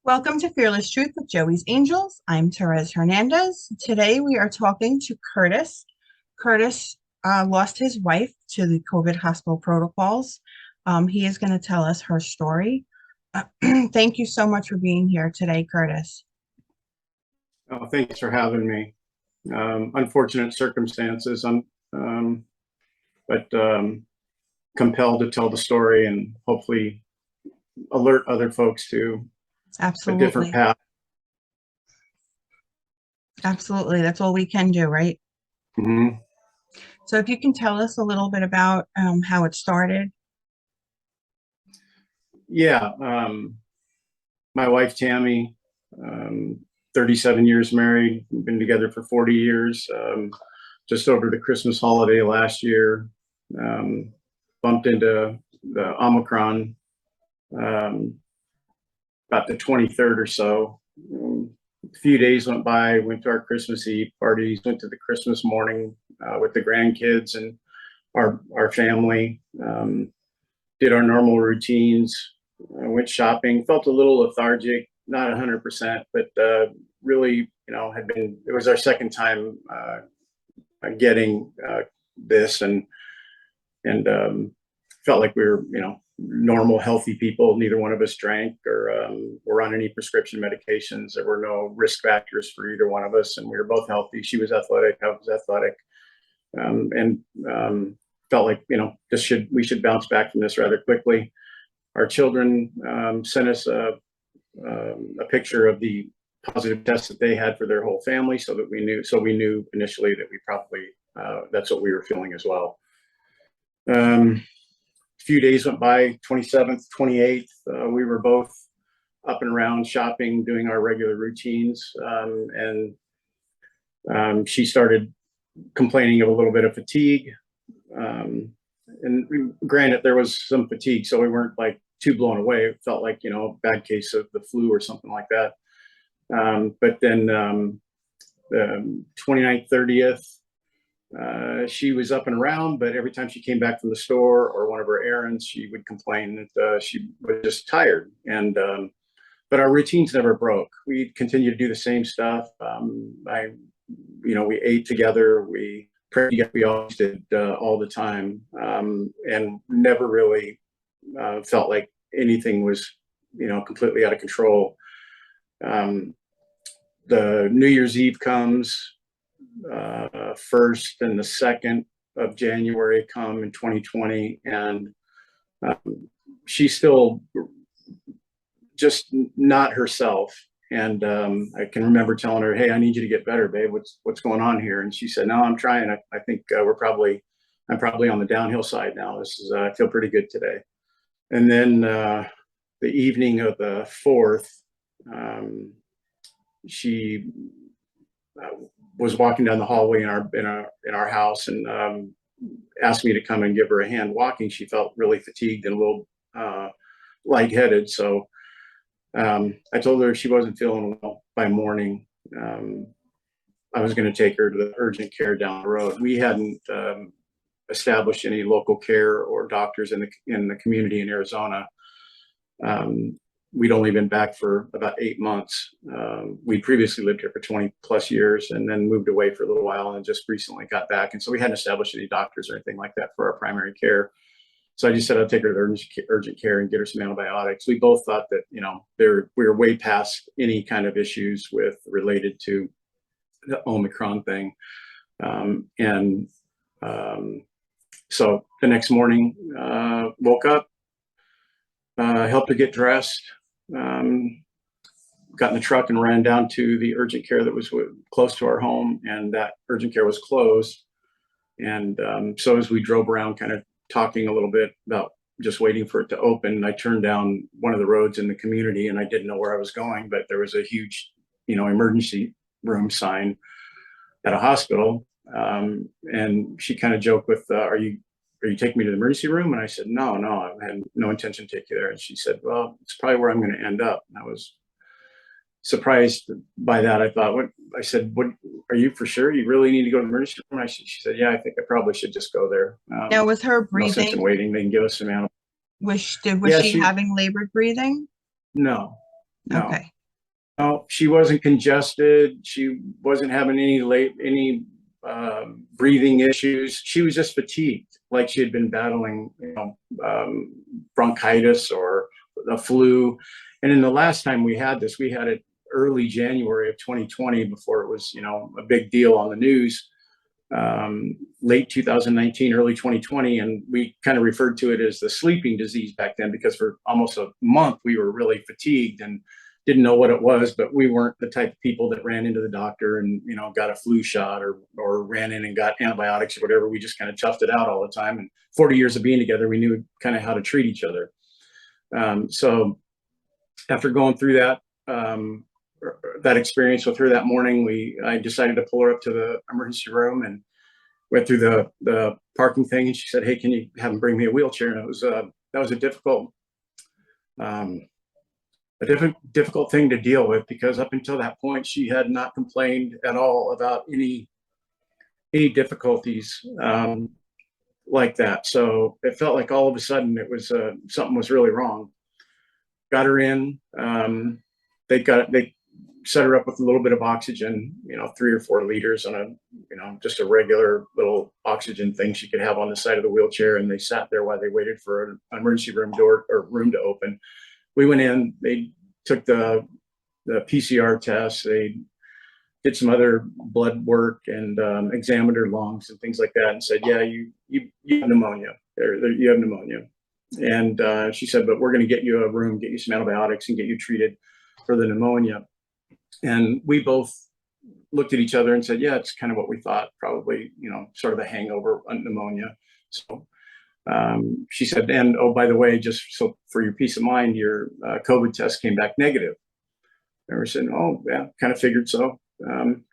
Welcome to Fearless Truth with Joey's Angels. I'm Therese Hernandez. Today we are talking to Curtis. Curtis lost his wife to the COVID hospital protocols. He is going to tell us her story. Thank you so much for being here today, Curtis. Oh, thanks for having me. Unfortunate circumstances, but compelled to tell the story and hopefully alert other folks to a different Absolutely. path. Absolutely. That's all we can do, right? Mhm. So if you can tell us a little bit about how it started. Yeah, my wife Tammy, um, 37 years married, been together for 40 years. Just over the Christmas holiday last year, um, bumped into the Omicron um, about the 23rd or so. A few days went by, went to our Christmas Eve parties, went to the Christmas morning with the grandkids and our family, did our normal routines, went shopping, felt a little lethargic, not 100%, but really, it was our second time getting this and felt like we were, normal, healthy people. Neither one of us drank or were on any prescription medications. There were no risk factors for either one of us, and we were both healthy. She was athletic, I was athletic, and felt like we should bounce back from this rather quickly. Our children sent us a picture of the positive test that they had for their whole family, so we knew initially that we probably that's what we were feeling as well. Few days went by, 27th, 28th, we were both up and around shopping, doing our regular routines, and she started complaining of a little bit of fatigue. And granted, there was some fatigue, so we weren't like too blown away. It felt like, a bad case of the flu or something like that. But then the 29th, 30th, she was up and around, but every time she came back from the store or one of her errands, she would complain that she was just tired. But our routines never broke. We continued to do the same stuff. We ate together. We prayed together. We always did all the time, and never really felt like anything was, completely out of control. The New Year's Eve comes. 1st and the 2nd of January come in 2020, and she's still just not herself. And I can remember telling her, "Hey, I need you to get better, babe. What's going on here?" And she said, "No, I'm trying. I think I'm probably on the downhill side now. I feel pretty good today." And then the evening of the 4th, she was walking down the hallway in our house and asked me to come and give her a hand walking. She felt really fatigued and a little lightheaded. So I told her if she wasn't feeling well by morning, I was going to take her to the urgent care down the road. We hadn't established any local care or doctors in the community in Arizona. We'd only been back for about 8 months. We'd previously lived here for 20 plus years and then moved away for a little while and just recently got back. And so we hadn't established any doctors or anything like that for our primary care. So I just said I'd take her to urgent care and get her some antibiotics. We both thought that, we were way past any kind of issues related to the Omicron thing. So the next morning, woke up, helped her get dressed, got in the truck and ran down to the urgent care that was close to our home, and that urgent care was closed. And so as we drove around kind of talking a little bit about just waiting for it to open, I turned down one of the roads in the community and I didn't know where I was going, but there was a huge, emergency room sign at a hospital. And she kind of joked with, are you taking me to the emergency room? And I said, no, I had no intention to take you there. And she said, well, it's probably where I'm going to end up. And I was surprised by that. I said, what, are you for sure? You really need to go to the emergency room? She said, yeah, I think I probably should just go there. Now, was her No sense in breathing, waiting. They can give us some animal. was Yeah, she having labored breathing? no, no. Okay. No, she wasn't congested. She wasn't having any breathing issues. She was just fatigued, like she had been battling, bronchitis or the flu. And in the last time we had this, we had it early January of 2020 before it was, a big deal on the news. Late 2019, early 2020, and we kind of referred to it as the sleeping disease back then because for almost a month we were really fatigued and didn't know what it was, but we weren't the type of people that ran into the doctor and got a flu shot or ran in and got antibiotics or whatever. We just kind of toughed it out all the time. And 40 years of being together, we knew kind of how to treat each other. So after going through that experience with her that morning, I decided to pull her up to the emergency room and went through the parking thing. And she said, "Hey, can you have him bring me a wheelchair?" And that was a difficult thing to deal with because up until that point, she had not complained at all about any difficulties like that. So it felt like all of a sudden it was something was really wrong. Got her in. They set her up with a little bit of oxygen, 3 or 4 liters on just a regular little oxygen thing she could have on the side of the wheelchair. And they sat there while they waited for an emergency room to open. We went in, they took the PCR test, they did some other blood work and examined her lungs and things like that and said, "Yeah, you have pneumonia. You have pneumonia." And she said, "But we're going to get you a room, get you some antibiotics and get you treated for the pneumonia." And we both looked at each other and said, "Yeah, it's kind of what we thought, probably, sort of a hangover pneumonia." So she said, "And oh, by the way, just so for your peace of mind, your COVID test came back negative." And we said, "Oh, yeah, kind of figured so.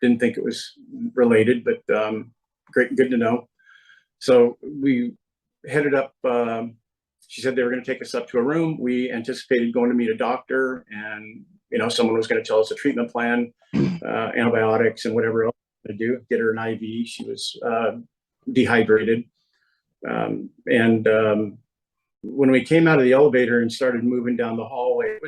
Didn't think it was related, but good to know." So we headed up. She said they were going to take us up to a room. We anticipated going to meet a doctor, and someone was going to tell us a treatment plan, antibiotics, and whatever else to do. Get her an IV. She was dehydrated. And when we came out of the elevator and started moving down the hallway,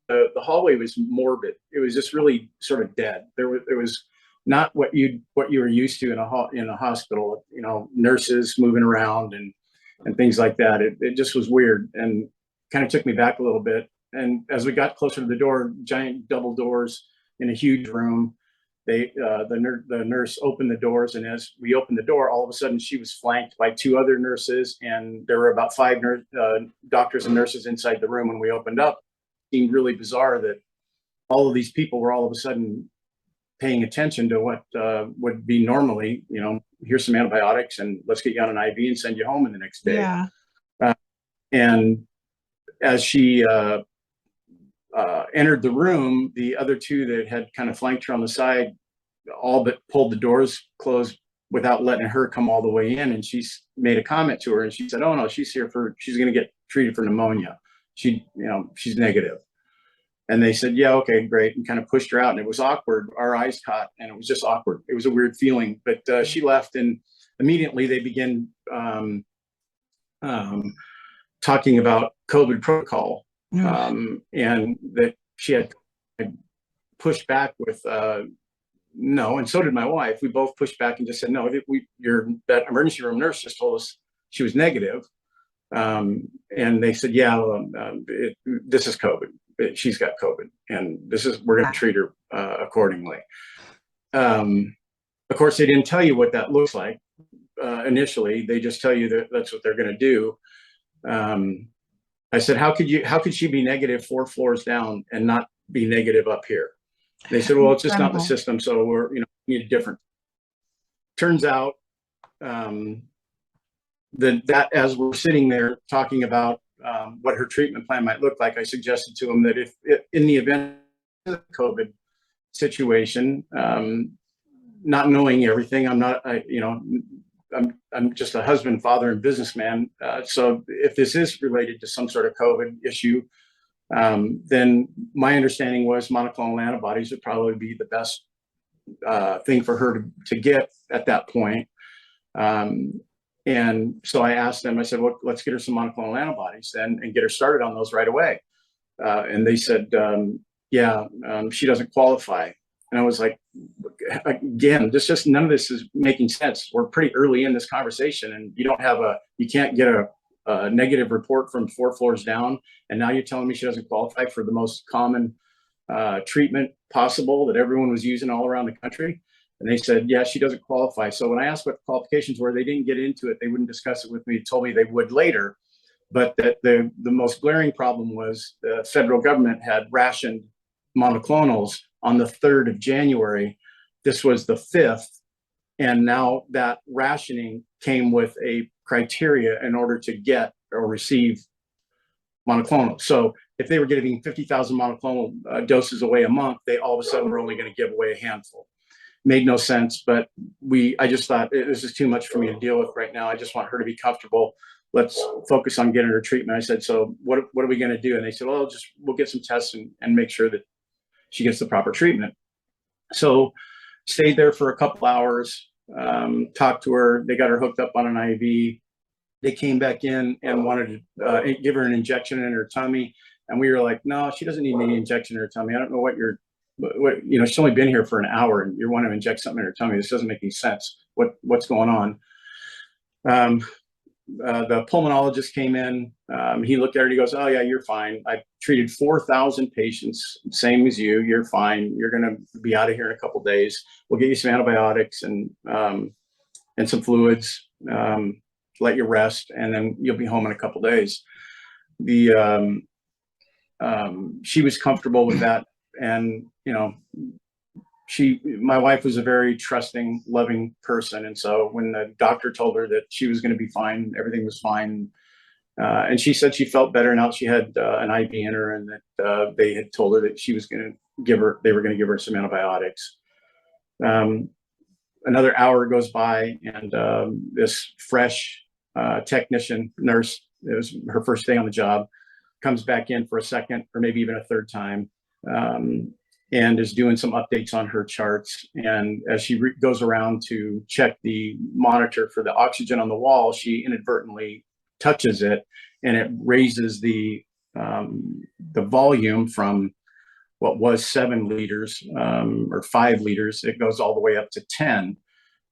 the hallway was morbid. It was just really sort of dead. There was not what you were used to in a hospital. Nurses moving around and things like that. It just was weird and kind of took me back a little bit. And as we got closer to the door, giant double doors in a huge room, the nurse opened the doors, and as we opened the door, all of a sudden she was flanked by 2 other nurses, and there were about 5 doctors and nurses inside the room when we opened up. It seemed really bizarre that all of these people were all of a sudden paying attention to what would be normally, here's some antibiotics and let's get you on an IV and send you home in the next day. Yeah. And as she entered the room, the other 2 that had kind of flanked her on the side all but pulled the doors closed without letting her come all the way in. And she made a comment to her and she said, "Oh no, she's going to get treated for pneumonia. She's negative." And they said, "Yeah, okay, great," and kind of pushed her out. And it was awkward. Our eyes caught, and it was just awkward. It was a weird feeling. But she left, and immediately they began talking about COVID protocol, and that she had pushed back with no, and so did my wife. We both pushed back and just said, "No, that emergency room nurse just told us she was negative." And they said, "Yeah, this is COVID. She's got COVID, and we're going to treat her accordingly." Of course, they didn't tell you what that looks like initially. They just tell you that that's what they're going to do. I said, how could she be negative 4 floors down and not be negative up here?" They said, "Well, it's just not in the system, so we need a different." Turns out that as we're sitting there talking about what her treatment plan might look like, I suggested to him that if in the event of the COVID situation, not knowing everything, I'm just a husband, father, and businessman. So if this is related to some sort of COVID issue, then my understanding was monoclonal antibodies would probably be the best thing for her to get at that point. And so I asked them, I said, "Well, let's get her some monoclonal antibodies and get her started on those right away." And they said, yeah, she doesn't qualify. And I was like, again, just none of this is making sense. We're pretty early in this conversation, and you can't get a negative report from 4 floors down. And now you're telling me she doesn't qualify for the most common treatment possible that everyone was using all around the country. And they said, yeah, she doesn't qualify. So when I asked what the qualifications were, they didn't get into it. They wouldn't discuss it with me. They told me they would later. But that the most glaring problem was the federal government had rationed monoclonals on the 3rd of January. This was the 5th. And now that rationing came with a criteria in order to get or receive monoclonal. So if they were giving 50,000 monoclonal doses away a month, they all of a sudden were only going to give away a handful. Made no sense, but I just thought this is too much for me to deal with right now. I just want her to be comfortable. Let's focus on getting her treatment. I said, so what are we going to do? And they said, well, we'll get some tests and make sure that she gets the proper treatment. So stayed there for a couple hours, talked to her. They got her hooked up on an IV. They came back in and wanted to give her an injection in her tummy. And we were like, no, she doesn't need any injection in her tummy. I don't know what she's only been here for an hour and you want to inject something in her tummy. This doesn't make any sense. What's going on? The pulmonologist came in. He looked at her and he goes, oh yeah, you're fine. I treated 4,000 patients, same as you. You're fine. You're going to be out of here in a couple of days. We'll get you some antibiotics and some fluids, let you rest, and then you'll be home in a couple of days. She was comfortable with that. And, my wife was a very trusting, loving person. And so when the doctor told her that she was going to be fine, everything was fine. And she said she felt better now that she had an IV in her, and that they had told her that they were going to give her some antibiotics. Another hour goes by, and this fresh technician nurse, it was her first day on the job, comes back in for a second or maybe even a third time. And is doing some updates on her charts. And as she goes around to check the monitor for the oxygen on the wall, she inadvertently touches it, and it raises the volume from what was 7 liters or 5 liters. It goes all the way up to 10.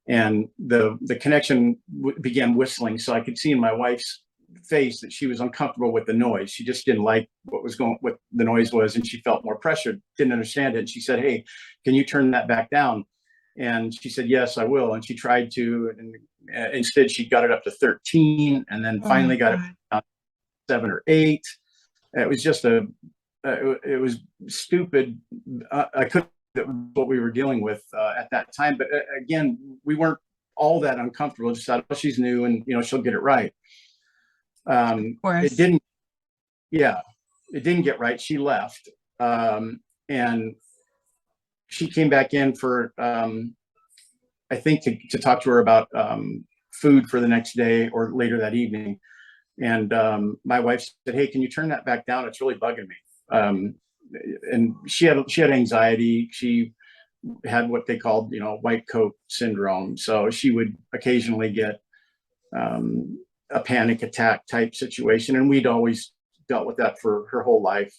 And the connection began whistling. So I could see in my wife's face that she was uncomfortable with the noise. She just didn't like what the noise was, and she felt more pressure, didn't understand it. And she said, hey, can you turn that back down? And she said, yes, I will. And she tried to, and instead she got it up to 13, and then finally got it down to 7 or 8. It was just it was stupid. I couldn't what we were dealing with at that time. But again, we weren't all that uncomfortable. Just thought, oh, she's new, and she'll get it right. It didn't get right. She left, and she came back in for I think to talk to her about food for the next day or later that evening. And my wife said, hey, can you turn that back down? It's really bugging me. And she had anxiety. She had what they called white coat syndrome. So she would occasionally get a panic attack type situation. And we'd always dealt with that for her whole life.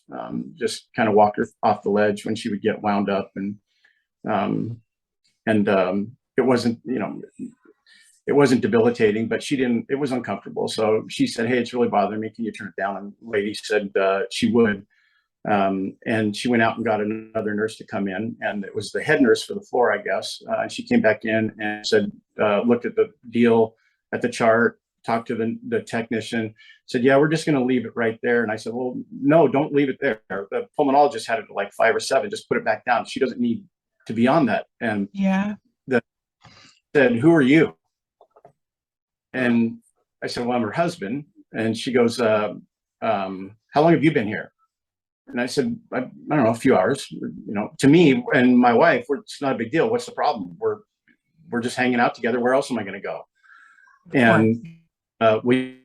Just kind of walked her off the ledge when she would get wound up. And it wasn't, it wasn't debilitating, but it was uncomfortable. So she said, hey, it's really bothering me. Can you turn it down? And the lady said she would. And she went out and got another nurse to come in, and it was the head nurse for the floor, I guess. And she came back in and said, looked at the deal, at the chart, talked to the technician, said, yeah, we're just going to leave it right there. And I said, well, no, don't leave it there. The pulmonologist had it at like 5 or 7, just put it back down. She doesn't need to be on that. And said, who are you? And I said, well, I'm her husband. And she goes, how long have you been here? And I said, I don't know, a few hours. To me and my wife, it's not a big deal. What's the problem? We're just hanging out together. Where else am I going to go? And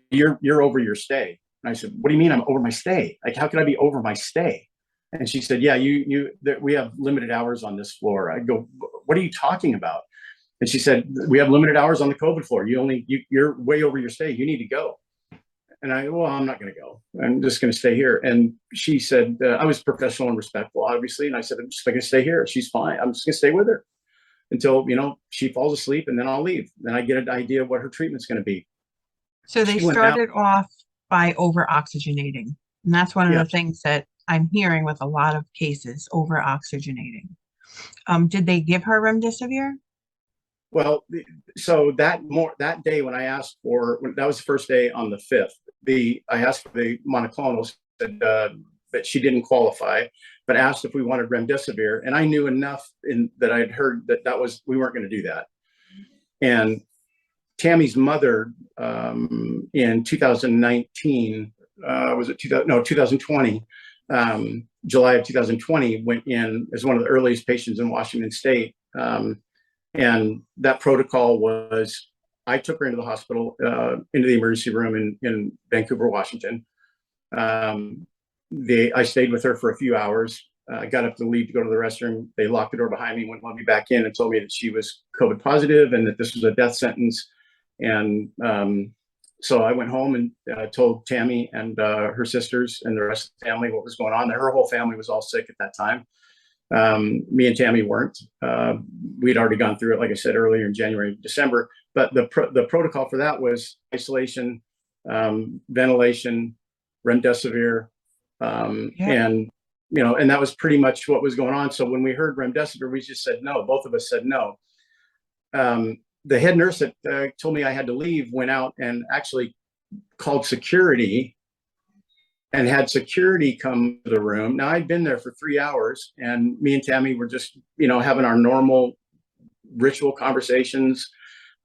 you're over your stay. And I said, what do you mean I'm over my stay? Like, how could I be over my stay? And she said, yeah, we have limited hours on this floor. I go, what are you talking about? And she said, we have limited hours on the COVID floor. You're way over your stay. You need to go. And well, I'm not going to go. I'm just going to stay here. And she said, I was professional and respectful, obviously. And I said, I'm just going to stay here. She's fine. I'm just going to stay with her until, she falls asleep, and then I'll leave. Then I get an idea of what her treatment's going to be. So they She went out. started off by over oxygenating. And that's one of Yeah. the things that I'm hearing with a lot of cases, over oxygenating. Did they give her remdesivir? Well, so that day when I asked that was the first day on the 5th, I asked for the monoclonals, said that she didn't qualify, but asked if we wanted remdesivir. And I knew enough that I'd heard that we weren't going to do that. And Tammy's mother, in 2019, was it 2020, July of 2020, went in as one of the earliest patients in Washington State. And that protocol was, I took her into the hospital, into the emergency room in Vancouver, Washington. I stayed with her for a few hours. I got up to leave to go to the restroom. They locked the door behind me, wouldn't let me back in, and told me that she was COVID positive and that this was a death sentence. And so I went home and told Tammy and her sisters and the rest of the family what was going on. Her whole family was all sick at that time. Me and Tammy weren't. We'd already gone through it, like I said earlier, in January, December. But the protocol for that was isolation, ventilation, remdesivir, and and that was pretty much what was going on. So when we heard remdesivir, we just said no. Both of us said no. The head nurse that told me I had to leave went out and actually called security and had security come to the room. Now, I'd been there for 3 hours, and me and Tammy were just, having our normal ritual conversations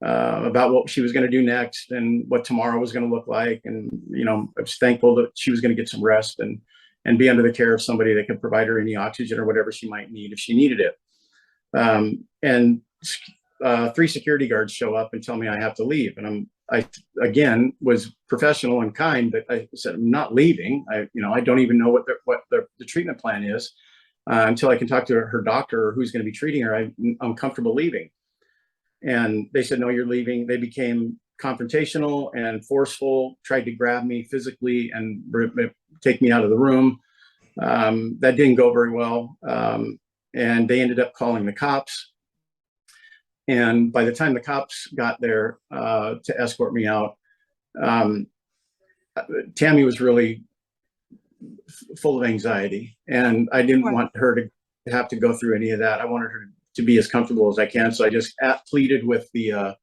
about what she was going to do next and what tomorrow was going to look like. And, I was thankful that she was going to get some rest and be under the care of somebody that could provide her any oxygen or whatever she might need if she needed it. And 3 security guards show up and tell me I have to leave. And I again was professional and kind, but I said, I'm not leaving. I don't even know what the treatment plan is until I can talk to her doctor or who's going to be treating her. I'm comfortable leaving. And they said, no, you're leaving. They became confrontational and forceful, tried to grab me physically and take me out of the room. That didn't go very well. And they ended up calling the cops. And by the time the cops got there to escort me out, Tammy was really full of anxiety, and I didn't want her to have to go through any of that. I wanted her to be as comfortable as I can. So I just pleaded with the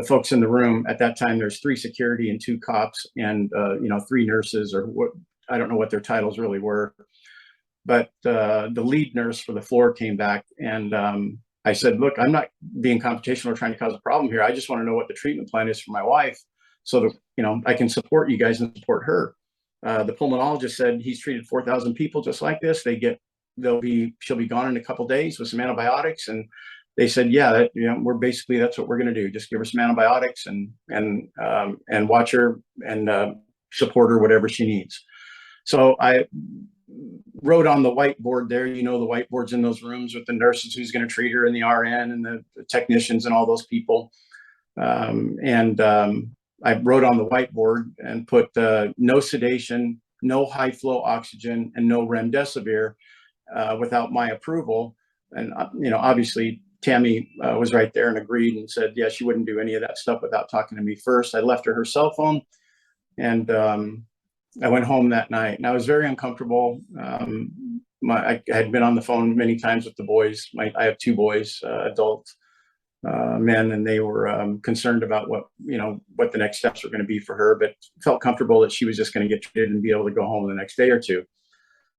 folks in the room. At that time, there's 3 security and 2 cops and 3 nurses, or what, I don't know what their titles really were. But the lead nurse for the floor came back, and I said, look, I'm not being confrontational or trying to cause a problem here. I just want to know what the treatment plan is for my wife so that, I can support you guys and support her. The pulmonologist said he's treated 4,000 people just like this. She'll be gone in a couple of days with some antibiotics. And they said, yeah, that's what we're going to do. Just give her some antibiotics and watch her and support her, whatever she needs. So I wrote on the whiteboard there, the whiteboards in those rooms with the nurses who's going to treat her and the RN and the technicians and all those people. I wrote on the whiteboard and put no sedation, no high flow oxygen, and no remdesivir without my approval. And, obviously Tammy was right there and agreed and said, yeah, she wouldn't do any of that stuff without talking to me first. I left her cell phone, and I went home that night, and I was very uncomfortable. I had been on the phone many times with the boys. I have 2 boys, adult men, and they were concerned about what the next steps were going to be for her, but felt comfortable that she was just going to get treated and be able to go home the next day or 2.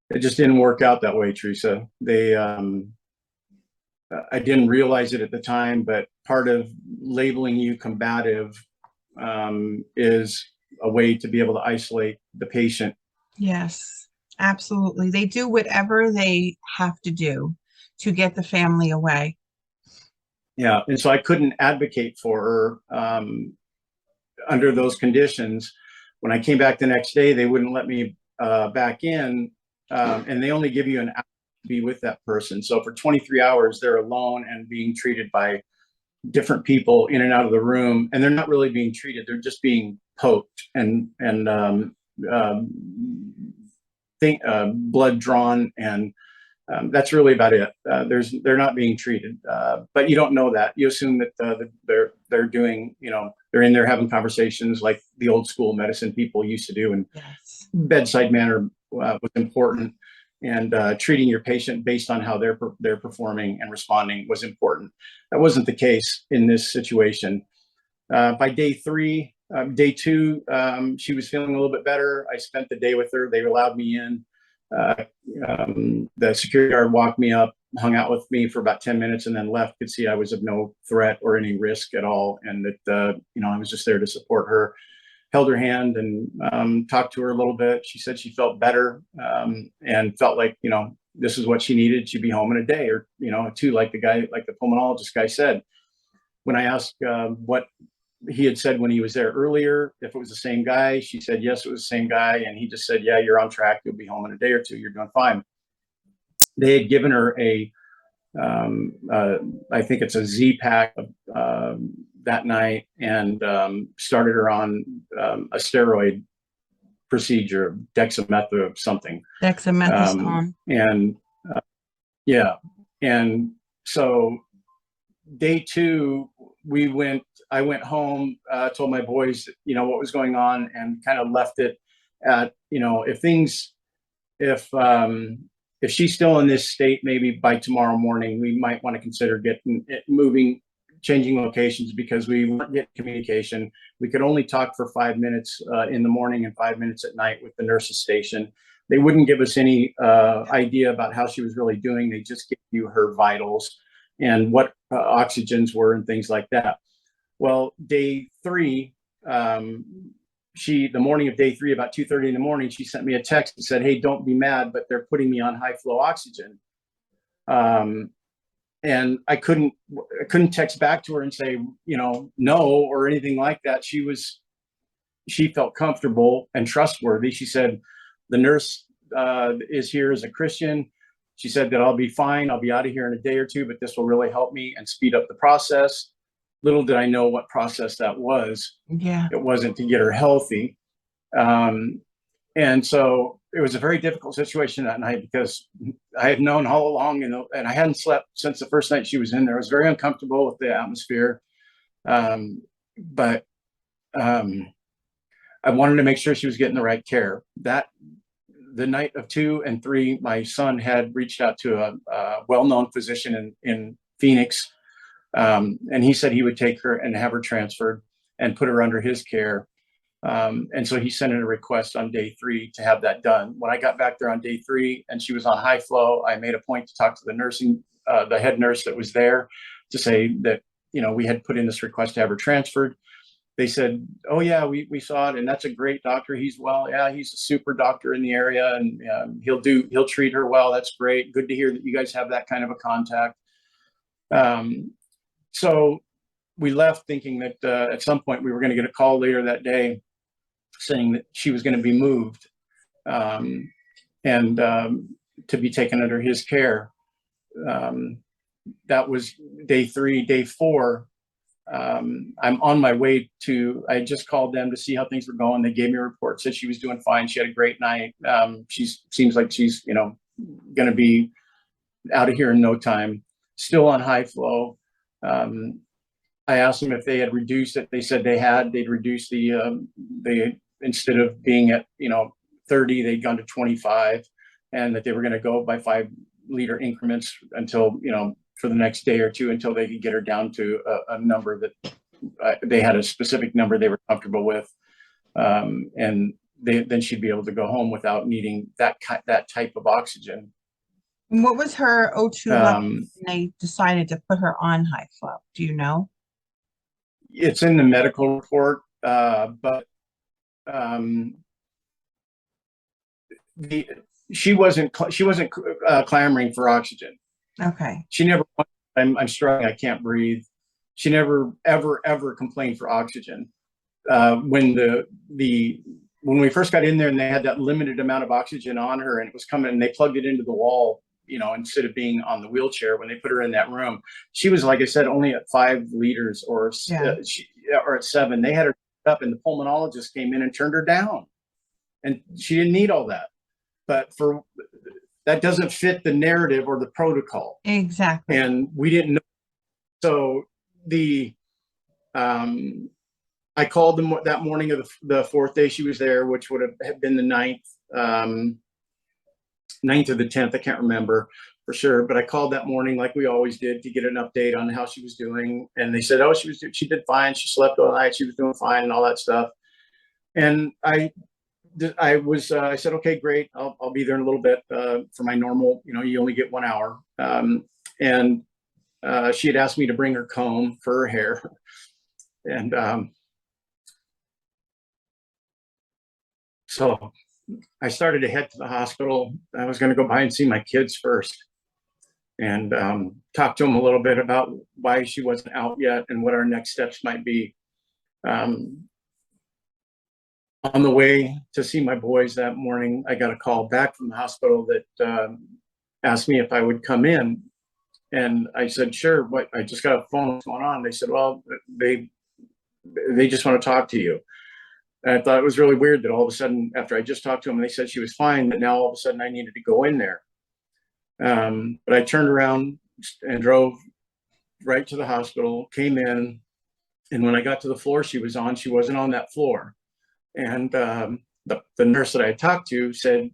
It just didn't work out that way, Teresa. I didn't realize it at the time, but part of labeling you combative is a way to be able to isolate the patient. Yes, absolutely. They do whatever they have to do to get the family away. Yeah, and so I couldn't advocate for her under those conditions. When I came back the next day, they wouldn't let me back in, and they only give you an hour to be with that person. So for 23 hours, they're alone and being treated by different people in and out of the room, and they're not really being treated. They're just being poked and blood drawn, and that's really about it. They're not being treated, but you don't know that. You assume that they're doing, they're in there having conversations like the old school medicine people used to do, and Yes. bedside manner was important, and treating your patient based on how they're performing and responding was important. That wasn't the case in this situation. By day two, she was feeling a little bit better. I spent the day with her. They allowed me in. Uh, the security guard walked me up, hung out with me for about 10 minutes, and then left. Could see I was of no threat or any risk at all, and that I was just there to support her. Held her hand and talked to her a little bit. She said she felt better, and felt like this is what she needed. She'd be home in a day or two, like the pulmonologist guy said. When I asked what he had said when he was there earlier, if it was the same guy, she said yes, it was the same guy, and he just said, yeah, you're on track. You'll be home in a day or two. You're doing fine. They had given her I think it's a Z-Pack that night, and started her on a steroid procedure, dexamethasone something. Dexamethasone. And yeah, and so day two, I went home, told my boys, what was going on, and kind of left it at, if she's still in this state, maybe by tomorrow morning, we might want to consider changing locations, because we weren't getting communication. We could only talk for 5 minutes in the morning and 5 minutes at night with the nurses station. They wouldn't give us any idea about how she was really doing. They just gave you her vitals and what oxygens were and things like that. Well, day three, the morning of day three, about 2:30 in the morning, she sent me a text and said, hey, don't be mad, but they're putting me on high flow oxygen. And I couldn't text back to her and say, no, or anything like that. She felt comfortable and trustworthy. She said, the nurse is here as a Christian. She said that I'll be fine. I'll be out of here in a day or two, but this will really help me and speed up the process. Little did I know what process that was. Yeah. It wasn't to get her healthy. And so it was a very difficult situation that night, because I had known all along, and I hadn't slept since the first night she was in there. I was very uncomfortable with the atmosphere. But I wanted to make sure she was getting the right care. The night of 2 and 3, my son had reached out to a well-known physician in Phoenix. And he said he would take her and have her transferred and put her under his care. And so he sent in a request on day 3 to have that done. When I got back there on day 3 and she was on high flow, I made a point to talk to the head nurse that was there, to say that, we had put in this request to have her transferred. They said, oh yeah, we saw it, and that's a great doctor. He's a super doctor in the area, and he'll treat her well. That's great. Good to hear that you guys have that kind of a contact. So we left thinking that at some point we were going to get a call later that day saying that she was going to be moved, and to be taken under his care. That was day 3. Day 4, I'm on my way I just called them to see how things were going. They gave me a report, said she was doing fine. She had a great night. She seems like she's, going to be out of here in no time, still on high flow. I asked them if they had reduced it. They said they'd reduced instead of being at, 30, they'd gone to 25, and that they were going to go by 5-liter increments until, for the next day or two, until they could get her down to a number that they had a specific number they were comfortable with. And then she'd be able to go home without needing that type of oxygen. What was her O2 level when they decided to put her on high flow? Do you know? It's in the medical report, but she wasn't clamoring for oxygen. Okay. She never. I'm struggling. I can't breathe. She never ever complained for oxygen. When we first got in there and they had that limited amount of oxygen on her, and it was coming, and they plugged it into the wall instead of being on the wheelchair, when they put her in that room, she was, like I said, only at 5 liters Yeah, or at 7. They had her up, and the pulmonologist came in and turned her down, and she didn't need all that. But that doesn't fit the narrative or the protocol, exactly. and we didn't know. So I called them that morning of the 4th day she was there, which would have been the 9th, 9th or the 10th. I can't remember for sure, but I called that morning like we always did to get an update on how she was doing. And they said, oh, she did fine. She slept all night. She was doing fine and all that stuff. And I said, okay, great. I'll be there in a little bit for my normal, you only get 1 hour. And she had asked me to bring her comb for her hair. And so I started to head to the hospital. I was going to go by and see my kids first and talk to them a little bit about why she wasn't out yet and what our next steps might be. On the way to see my boys that morning, I got a call back from the hospital that asked me if I would come in. And I said, sure. What? I just got a phone. What's going on? They said, well, they just want to talk to you. And I thought it was really weird that all of a sudden, after I just talked to them, and they said she was fine, that now all of a sudden I needed to go in there. But I turned around and drove right to the hospital, came in, and when I got to the floor she was on, she wasn't on that floor. And the nurse that I talked to said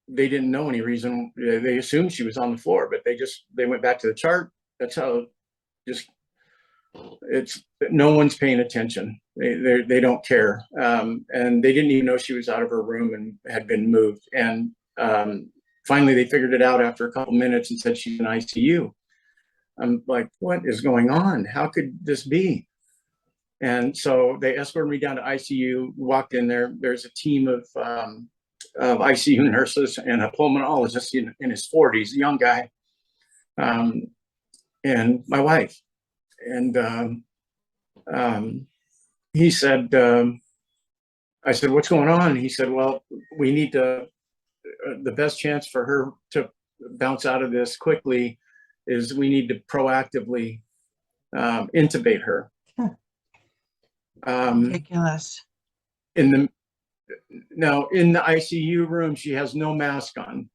they didn't know any reason. They assumed she was on the floor, but they went back to the chart. That's how it's no one's paying attention. They don't care. And they didn't even know she was out of her room and had been moved. And finally they figured it out after a couple minutes and said she's in ICU. I'm like, what is going on? How could this be? And so they escorted me down to ICU, walked in there. There's a team of ICU nurses and a pulmonologist in his 40s, a young guy, and my wife. And he said, I said, what's going on? And he said, well, we need the best chance for her to bounce out of this quickly is we need to proactively intubate her. Ridiculous. Now in the ICU room, she has no mask on.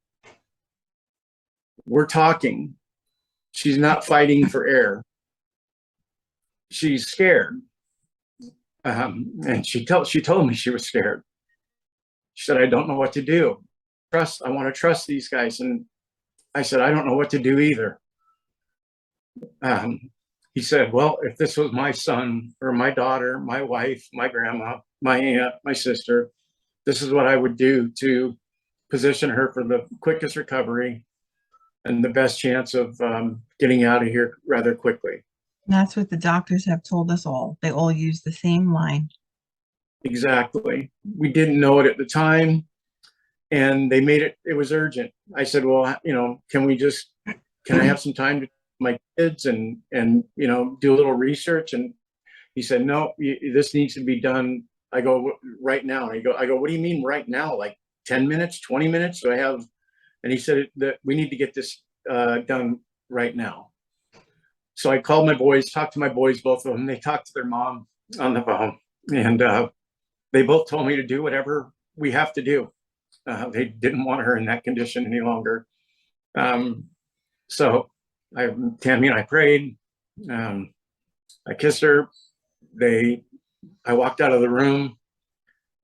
We're talking. She's not fighting for air. She's scared. And she told me she was scared. She said, I don't know what to do. I want to trust these guys. And I said, I don't know what to do either. He said, well, if this was my son or my daughter, my wife, my grandma, my aunt, my sister, this is what I would do to position her for the quickest recovery and the best chance of getting out of here rather quickly. That's what the doctors have told us all. They all use the same line. Exactly. We didn't know it at the time, and they made it was urgent. I said, well, can I have some time to my kids and do a little research? And he said, no, this needs to be done. I go, right now. And I go, what do you mean right now? Like 10 minutes, 20 minutes? Do I have? And he said that we need to get this done right now. So I called my boys, talked to my boys, both of them. They talked to their mom on the phone, and they both told me to do whatever we have to do. They didn't want her in that condition any longer. So Tammy and I prayed. I kissed her. I walked out of the room.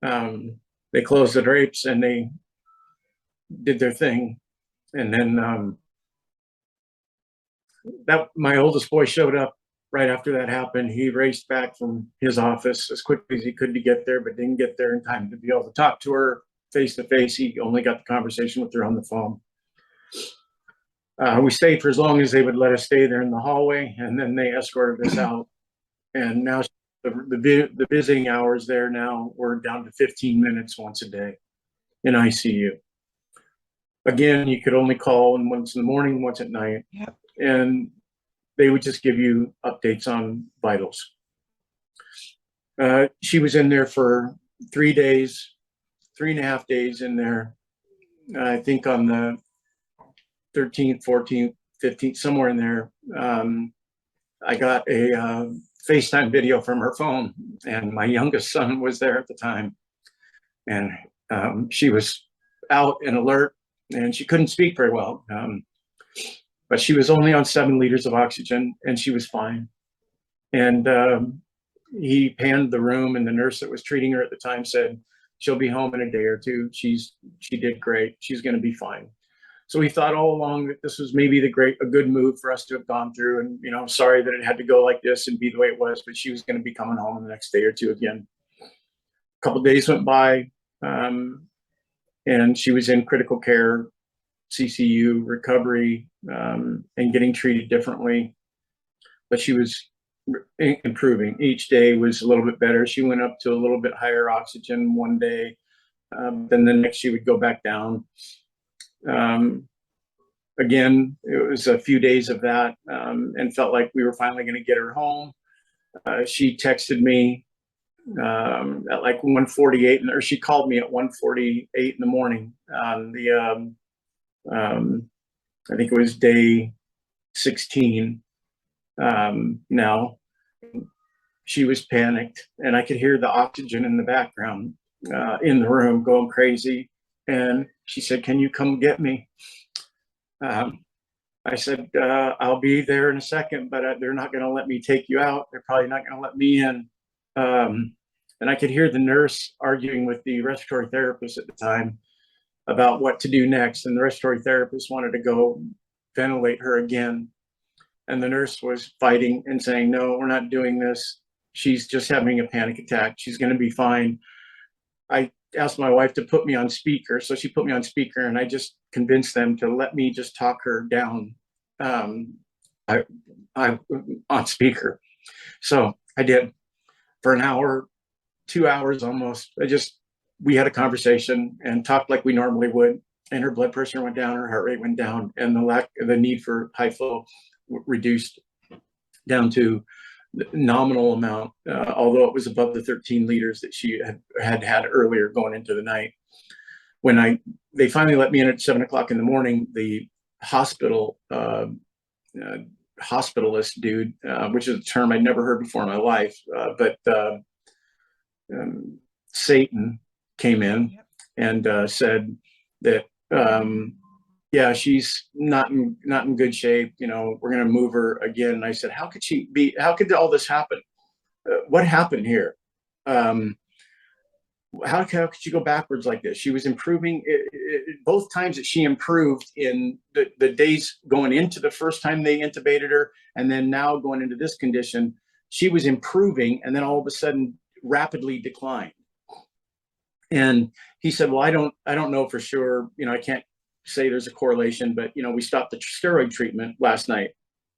They closed the drapes and they did their thing. And then my oldest boy showed up right after that happened. He raced back from his office as quickly as he could to get there, but didn't get there in time to be able to talk to her face to face. He only got the conversation with her on the phone. We stayed for as long as they would let us stay there in the hallway, and then they escorted us out. And now the visiting hours there now we're down to 15 minutes once a day in ICU. Again, you could only call once in the morning, once at night. Yep. And they would just give you updates on vitals. She was in there for 3 days, 3.5 days in there. I think on the 13th, 14th, 15th, somewhere in there, I got a FaceTime video from her phone, and my youngest son was there at the time. And she was out and alert, and she couldn't speak very well. But she was only on 7 liters of oxygen, and she was fine. And he panned the room, and the nurse that was treating her at the time said, she'll be home in a day or two. She did great. She's going to be fine. So we thought all along that this was maybe a good move for us to have gone through. And, you know, sorry that it had to go like this and be the way it was, but she was going to be coming home in the next day or two again. A couple of days went by, and she was in critical care, CCU, recovery, and getting treated differently. But she was improving. Each day was a little bit better. She went up to a little bit higher oxygen one day. Then the next she would go back down. Again, it was a few days of that, and felt like we were finally going to get her home. She texted me at like 1:48, or she called me at 1:48 in the morning on the I think it was day 16. Now she was panicked, and I could hear the oxygen in the background in the room going crazy. And she said, "Can you come get me?" I said, "I'll be there in a second, but they're not going to let me take you out. They're probably not going to let me in." And I could hear the nurse arguing with the respiratory therapist at the time about what to do next. And the respiratory therapist wanted to go ventilate her again. And the nurse was fighting and saying, "No, we're not doing this. She's just having a panic attack. She's going to be fine." I asked my wife to put me on speaker. So she put me on speaker, and I just convinced them to let me just talk her down I on speaker. So I did for an hour, 2 hours almost. We had a conversation and talked like we normally would. And her blood pressure went down, her heart rate went down, and the need for high flow reduced down to the nominal amount, although it was above the 13 liters that she had earlier going into the night. When they finally let me in at 7 o'clock in the morning, the hospitalist dude, which is a term I'd never heard before in my life, but Satan came in and said that yeah, she's not in good shape. You know, we're going to move her again. And I said, how could all this happen? What happened here? How could she go backwards like this? She was improving both times that she improved in the days going into the first time they intubated her, and then now going into this condition, she was improving, and then all of a sudden rapidly declined. And he said, "Well, I don't know for sure. You know, I can't say there's a correlation, but you know, we stopped the steroid treatment last night."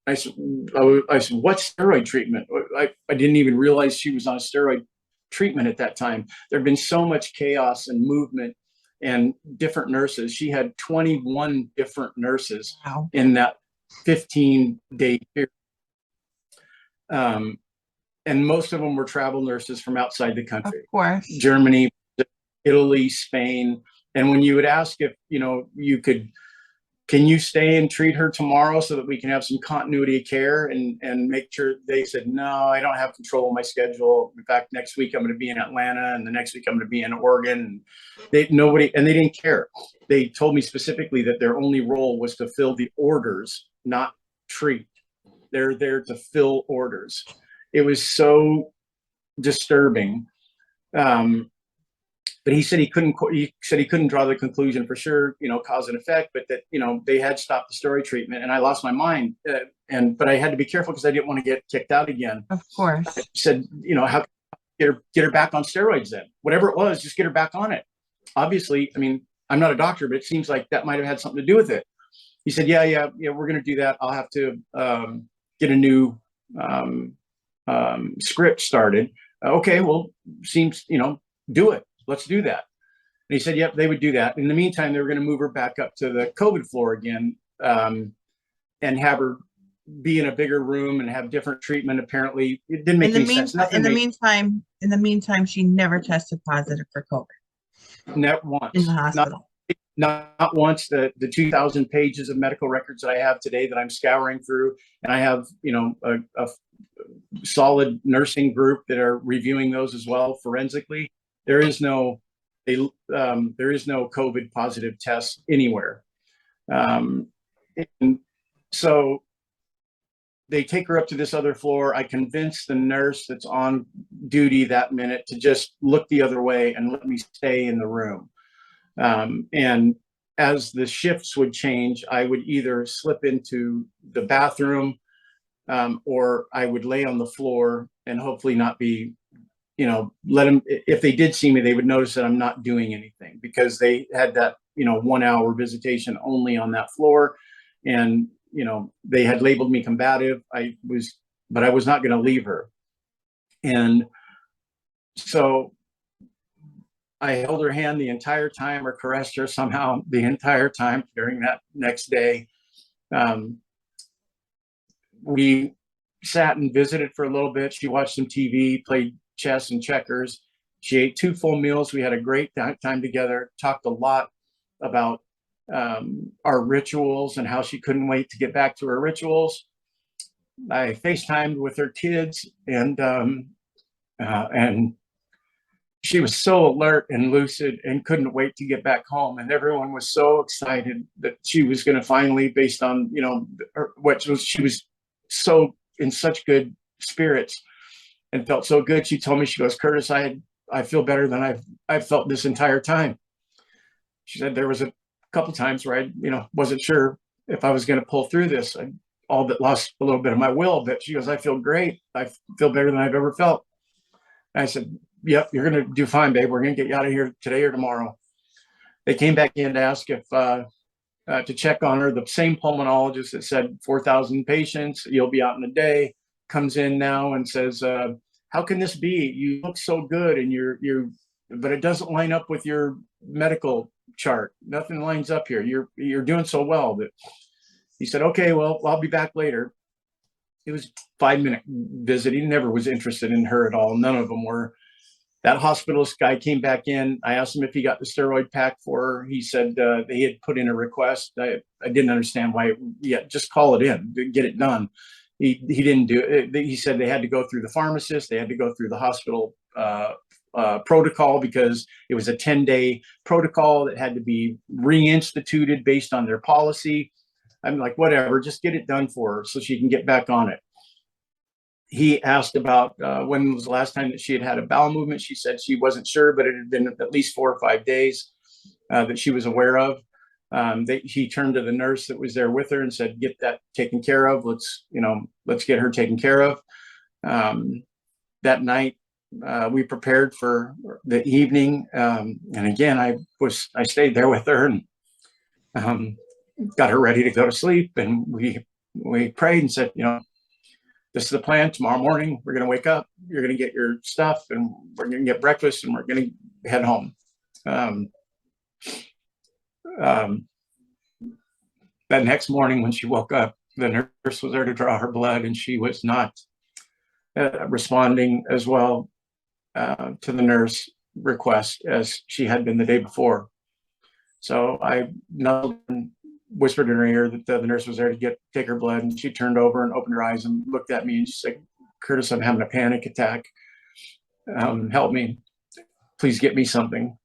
I said, "What steroid treatment?" I didn't even realize she was on a steroid treatment at that time. There'd been so much chaos and movement and different nurses. She had 21 different nurses. Wow. In that 15-day period. And most of them were travel nurses from outside the country. Of course. Germany, Italy, Spain. And when you would ask if, you know, can you stay and treat her tomorrow so that we can have some continuity of care and make sure, they said, "No, I don't have control of my schedule. In fact, next week I'm going to be in Atlanta, and the next week I'm going to be in Oregon." And they didn't care. They told me specifically that their only role was to fill the orders, not treat. They're there to fill orders. It was so disturbing. But he said he couldn't draw the conclusion for sure, you know, cause and effect, but that, you know, they had stopped the steroid treatment. And I lost my mind. But I had to be careful because I didn't want to get kicked out again. Of course. I said, you know, how get her back on steroids then? Whatever it was, just get her back on it. Obviously, I mean, I'm not a doctor, but it seems like that might have had something to do with it. He said, yeah, we're going to do that. I'll have to get a new script started. Okay, well, seems, you know, do it. Let's do that. And he said, yep, they would do that. In the meantime, they were going to move her back up to the COVID floor again, and have her be in a bigger room and have different treatment. Apparently, it didn't make any sense. In the meantime, she never tested positive for COVID. Never once. In the hospital. not once. The 2,000 pages of medical records that I have today that I'm scouring through, and I have, you know, a solid nursing group that are reviewing those as well forensically. There is no there is no COVID positive test anywhere. And so they take her up to this other floor. I convince the nurse that's on duty that minute to just look the other way and let me stay in the room. And as the shifts would change, I would either slip into the bathroom, or I would lay on the floor and hopefully not be, you know, let them, if they did see me, they would notice that I'm not doing anything, because they had that, you know, 1 hour visitation only on that floor. And, you know, they had labeled me combative. But I was not going to leave her. And so I held her hand the entire time, or caressed her somehow the entire time during that next day. We sat and visited for a little bit. She watched some TV, played chess and checkers. She ate 2 full meals. We had a great time together, talked a lot about our rituals and how she couldn't wait to get back to her rituals. I FaceTimed with her kids, and she was so alert and lucid and couldn't wait to get back home. And everyone was so excited that she was going to finally, based on, you know, she was so in such good spirits and felt so good. She told me, she goes, "Kurtis, I feel better than I've felt this entire time." She said there was a couple times where I, you know, wasn't sure if I was going to pull through this. I all but lost a little bit of my will, but she goes, "I feel great. I feel better than I've ever felt." And I said, "Yep, you're going to do fine, babe. We're going to get you out of here today or tomorrow." They came back in to ask if, to check on her. The same pulmonologist that said 4,000 patients, you'll be out in a day, comes in now and says, "How can this be? You look so good, and but it doesn't line up with your medical chart. Nothing lines up here. You're doing so well." That he said, "Okay, well, I'll be back later." It was 5-minute visit. He never was interested in her at all. None of them were. That hospitalist guy came back in. I asked him if he got the steroid pack for her. He said he had put in a request. I didn't understand why. Yeah, just call it in, get it done. He didn't do it. He said they had to go through the pharmacist. They had to go through the hospital protocol, because it was a 10-day protocol that had to be reinstituted based on their policy. I'm like, whatever, just get it done for her so she can get back on it. He asked about when was the last time that she had had a bowel movement. She said she wasn't sure, but it had been at least 4 or 5 days that she was aware of. He turned to the nurse that was there with her and said, "Get that taken care of. Let's get her taken care of." That night, we prepared for the evening, and again, I stayed there with her and got her ready to go to sleep. And we prayed and said, "This is the plan. Tomorrow morning, we're going to wake up. You're going to get your stuff, and we're going to get breakfast, and we're going to head home." That next morning, when she woke up, the nurse was there to draw her blood, and she was not responding as well to the nurse request as she had been the day before. So I whispered in her ear that the nurse was there to take her blood, and she turned over and opened her eyes and looked at me, and she said, "Kurtis, I'm having a panic attack. Help me. Please get me something."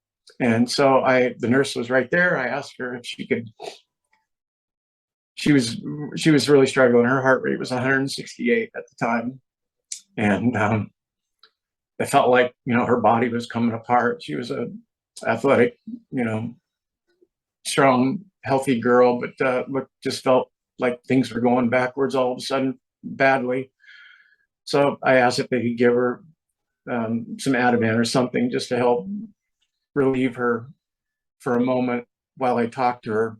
And so the nurse was right there. I asked her if she could. She was really struggling. Her heart rate was 168 at the time, and it felt like her body was coming apart. She was a athletic, strong, healthy girl, but just felt like things were going backwards all of a sudden, badly. So I asked if they could give her some Ativan or something just to help relieve her for a moment while I talked to her.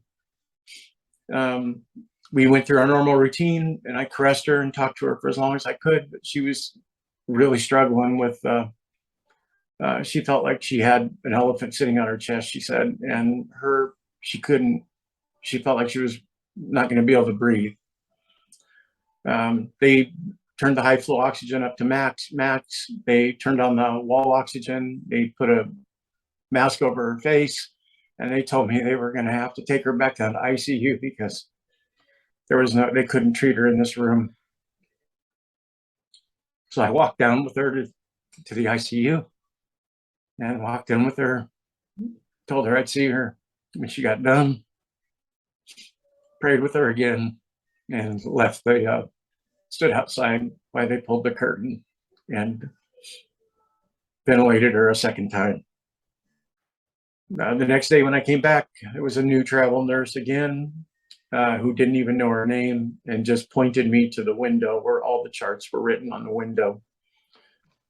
We went through our normal routine, and I caressed her and talked to her for as long as I could, but she was really struggling with, she felt like she had an elephant sitting on her chest, she said, and she felt like she was not going to be able to breathe. They turned the high flow oxygen up to max. They turned on the wall oxygen. They put a mask over her face. and they told me they were going to have to take her back down to ICU because they couldn't treat her in this room. So I walked down with her to the ICU and walked in with her, told her I'd see her when she got done, prayed with her again, and left. Stood outside while they pulled the curtain and ventilated her a second time. The next day when I came back, it was a new travel nurse again, who didn't even know her name and just pointed me to the window where all the charts were written on the window.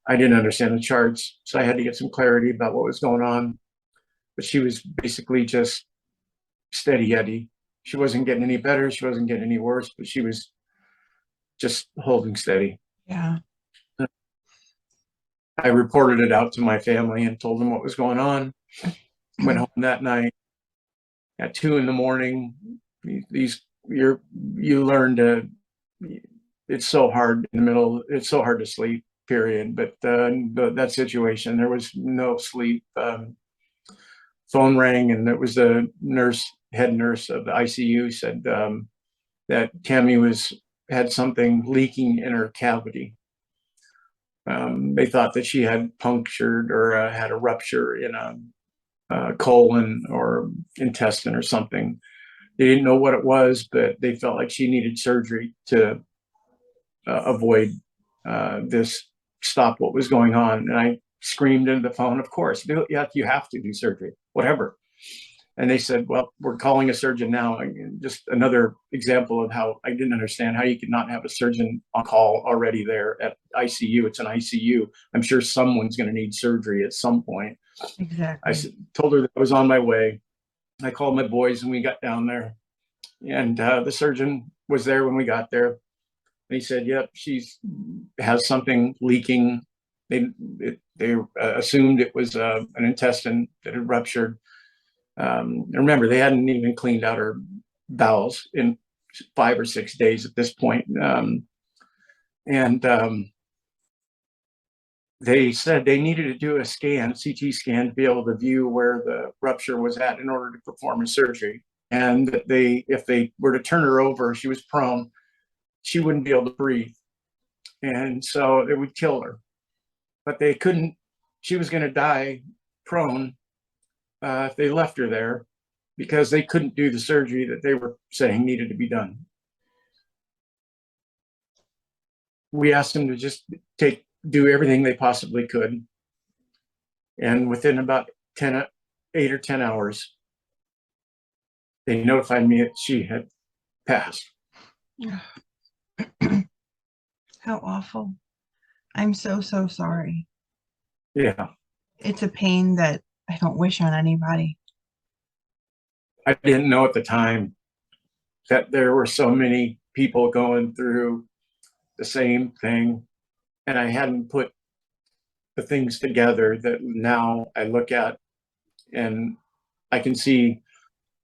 I didn't understand the charts, so I had to get some clarity about what was going on. But she was basically just steady Eddie. She wasn't getting any better. She wasn't getting any worse, but she was just holding steady. Yeah. I reported it out to my family and told them what was going on. Went home that night at 2 a.m. You learn to, it's so hard in the middle, it's so hard to sleep, period. But that situation, there was no sleep. Phone rang, and it was the head nurse of the ICU, said that Tammy had something leaking in her cavity. They thought that she had punctured or had a rupture in a colon or intestine or something. They didn't know what it was, but they felt like she needed surgery to avoid this, stop what was going on. And I screamed into the phone, of course, yeah, you have to do surgery, whatever. And they said, well, we're calling a surgeon now. And just another example of how I didn't understand how you could not have a surgeon on call already there at ICU. It's an ICU. I'm sure someone's going to need surgery at some point. Exactly. I told her that I was on my way. I called my boys and we got down there. And the surgeon was there when we got there. And he said, yep, she has something leaking. They assumed it was an intestine that had ruptured. Remember, they hadn't even cleaned out her bowels in 5 or 6 days at this point. They said they needed to do a CT scan, to be able to view where the rupture was at in order to perform a surgery. And that if they were to turn her over, she was prone, she wouldn't be able to breathe. And so it would kill her. But they couldn't, she was going to die prone if they left her there, because they couldn't do the surgery that they were saying needed to be done. We asked them to just do everything they possibly could. And within about 8 or 10 hours, they notified me that she had passed. How awful. I'm so sorry. Yeah. It's a pain that I don't wish on anybody. I didn't know at the time that there were so many people going through the same thing. And I hadn't put the things together that now I look at, and I can see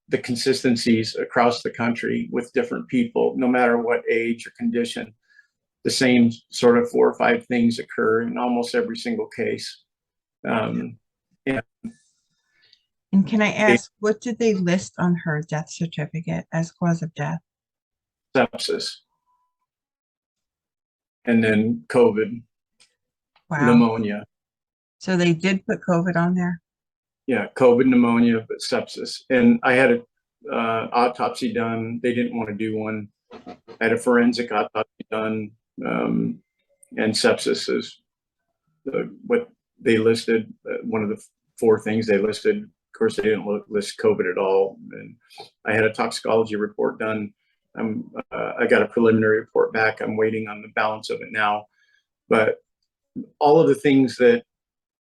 the consistencies across the country with different people, no matter what age or condition. The same sort of 4 or 5 things occur in almost every single case. And can I ask, what did they list on her death certificate as cause of death? Sepsis. And then COVID. Wow. Pneumonia. So they did put COVID on there? Yeah, COVID, pneumonia, but sepsis. And I had an autopsy done. They didn't want to do one. I had a forensic autopsy done. And sepsis is what they listed, one of the 4 things they listed. Of course, they didn't list COVID at all. And I had a toxicology report done. I got a preliminary report back. I'm waiting on the balance of it now. But all of the things that,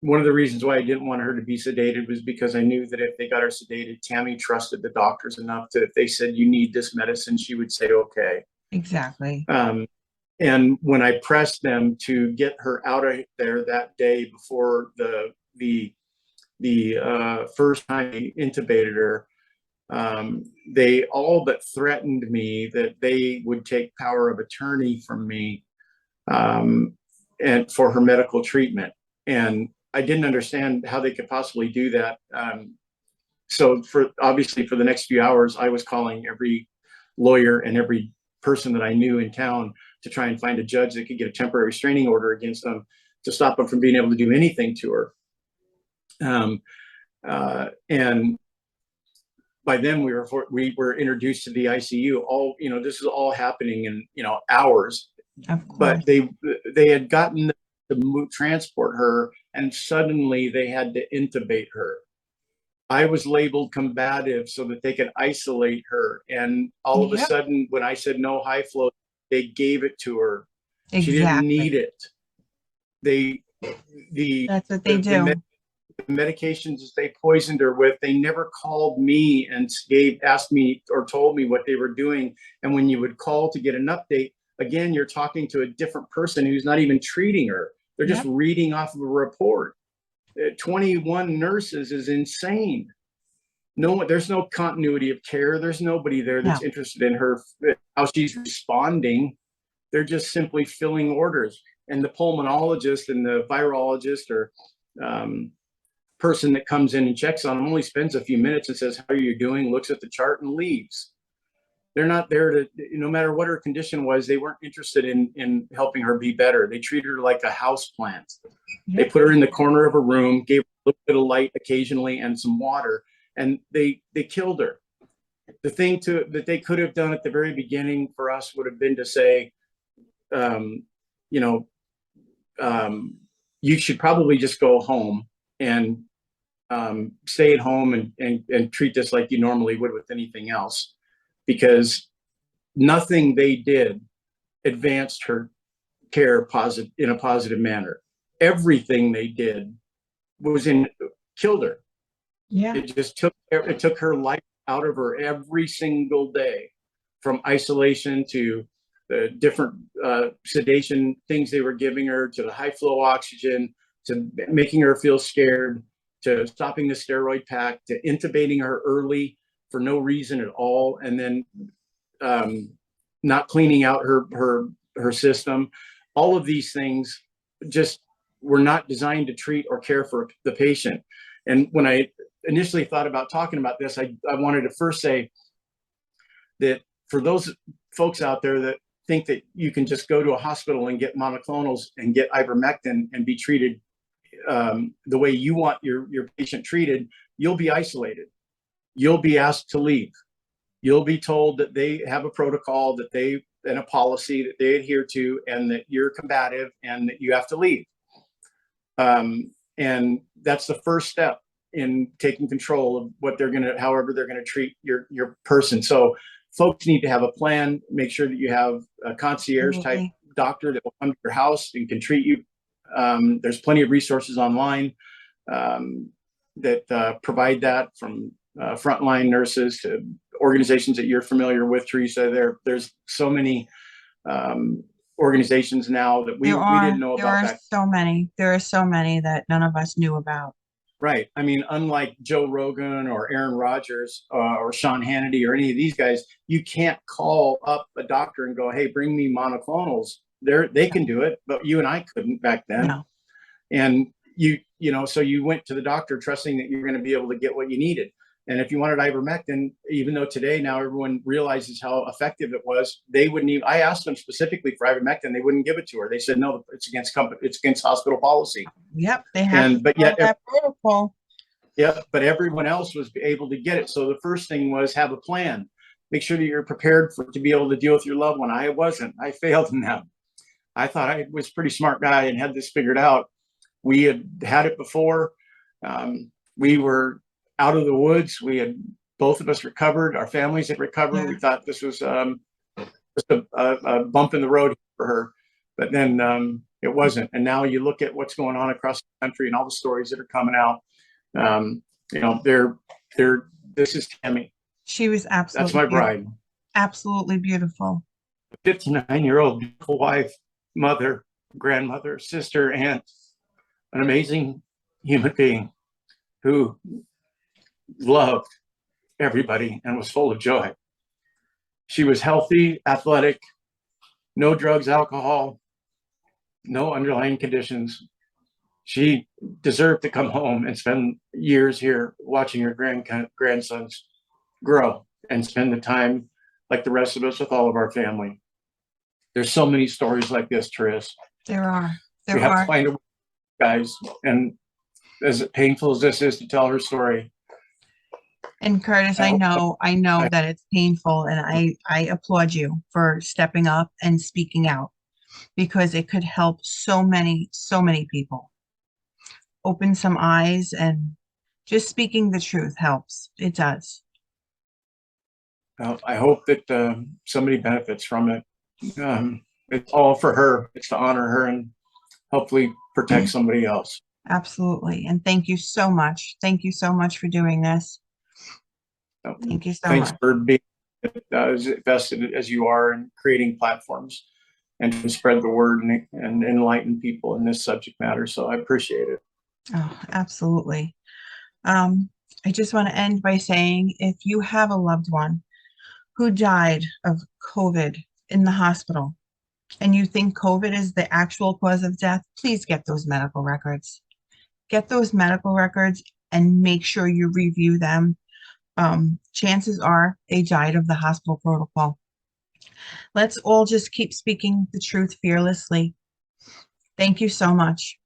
one of the reasons why I didn't want her to be sedated was because I knew that if they got her sedated, Tammy trusted the doctors enough that if they said, you need this medicine, she would say, okay. Exactly. And when I pressed them to get her out of there that day before the first time they intubated her, they all but threatened me that they would take power of attorney from me and for her medical treatment. And I didn't understand how they could possibly do that. So obviously for the next few hours, I was calling every lawyer and every person that I knew in town to try and find a judge that could get a temporary restraining order against them to stop them from being able to do anything to her. And by then we were introduced to the ICU. All, this is all happening in, hours. Of course. But they had gotten to transport her, and suddenly they had to intubate her. I was labeled combative so that they could isolate her. And all of a sudden, when I said no high flow, they gave it to her. Exactly. She didn't need it. That's what they do. The medications they poisoned her with, they never called me and asked me or told me what they were doing. And when you would call to get an update, again, you're talking to a different person who's not even treating her. They're just reading off of a report. 21 nurses is insane. There's no continuity of care. There's nobody there that's interested in her, how she's responding. They're just simply filling orders. And the pulmonologist and the virologist or person that comes in and checks on them only spends a few minutes and says, how are you doing? Looks at the chart and leaves. They're not there to, no matter what her condition was, they weren't interested in helping her be better. They treated her like a house plant. They put her in the corner of a room, gave her a little bit of light occasionally and some water, and they killed her. The thing that they could have done at the very beginning for us would have been to say, you should probably just go home and stay at home and treat this like you normally would with anything else, because nothing they did advanced her care in a positive manner. Everything they did killed her. Yeah. It took her life out of her every single day, from isolation to the different sedation things they were giving her, to the high flow oxygen, to making her feel scared, to stopping the steroid pack, to intubating her early for no reason at all, and then not cleaning out her system. All of these things just were not designed to treat or care for the patient. And when I initially thought about talking about this, I wanted to first say that for those folks out there that think that you can just go to a hospital and get monoclonals and get ivermectin and be treated the way you want your patient treated, you'll be isolated. You'll be asked to leave. You'll be told that they have a protocol and a policy that they adhere to, and that you're combative and that you have to leave. And that's the first step in taking control of however they're going to treat your person. So folks need to have a plan. Make sure that you have a concierge type doctor that will come to your house and can treat you. There's plenty of resources online that provide that, from frontline nurses to organizations that you're familiar with, Teresa. There's so many organizations now that we didn't know about. There are so many that none of us knew about. Right. I mean, unlike Joe Rogan or Aaron Rodgers or Sean Hannity or any of these guys, you can't call up a doctor and go, hey, bring me monoclonals. They can do it, but you and I couldn't back then. No. And so you went to the doctor trusting that you were going to be able to get what you needed. And if you wanted ivermectin, even though today now everyone realizes how effective it was, they wouldn't even. I asked them specifically for ivermectin, they wouldn't give it to her. They said no, it's against hospital policy. Yep, they have that protocol. Yeah, but everyone else was able to get it. So the first thing was have a plan. Make sure that you're prepared to be able to deal with your loved one. I wasn't. I failed in that. I thought I was a pretty smart guy and had this figured out. We had it before. We were out of the woods. Both of us recovered. Our families had recovered. Yeah. We thought this was just a bump in the road for her, but then it wasn't. And now you look at what's going on across the country and all the stories that are coming out. This is Tammy. She was absolutely. That's my bride. Absolutely beautiful. 59-year-old beautiful wife, mother, grandmother, sister, aunt, an amazing human being who loved everybody and was full of joy. She was healthy, athletic, no drugs, alcohol, no underlying conditions. She deserved to come home and spend years here watching her grandsons grow and spend the time like the rest of us with all of our family. There's so many stories like this, Therese. There are. We There have to are. find a way, guys. And as painful as this is to tell her story, And Curtis, I hope I know I, that it's painful, and I applaud you for stepping up and speaking out because it could help so many people. Open some eyes, and just speaking the truth helps. It does. I hope that somebody benefits from it. It's all for her. It's to honor her and hopefully protect somebody else. Absolutely. And thank you so much. Thank you so much for doing this. So, Thank you so thanks much. for being as invested as you are in creating platforms and to spread the word and enlighten people in this subject matter. So I appreciate it. Oh, absolutely. I just want to end by saying if you have a loved one who died of COVID in the hospital and you think COVID is the actual cause of death, please get those medical records. Get those medical records and make sure you review them. Chances are they died of the hospital protocol. Let's all just keep speaking the truth fearlessly. Thank you so much.